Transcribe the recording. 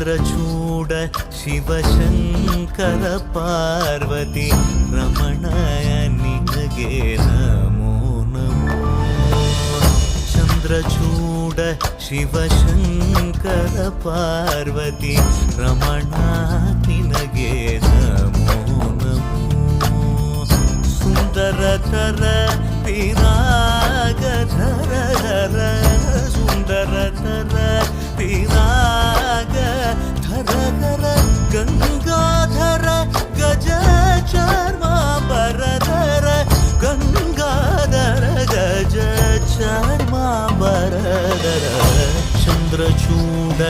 ಚಂದ್ರಚೂಡ ಶಿವಶಂಕರ ಪಾರ್ವತಿ ರಮಣಯ ನಿನಗೆ ನಮೋ ನಮೋ. ಚಂದ್ರಚೂಡ ಶಿವಶಂಕರ ಪಾರ್ವತಿ ರಮಣ ನಿನಗೆ ನಮೋ ನಮೋ. ಸುಂದರತರ ವಿರಾಗಧರ ಸುಂದರತರ ವಿರಾಗ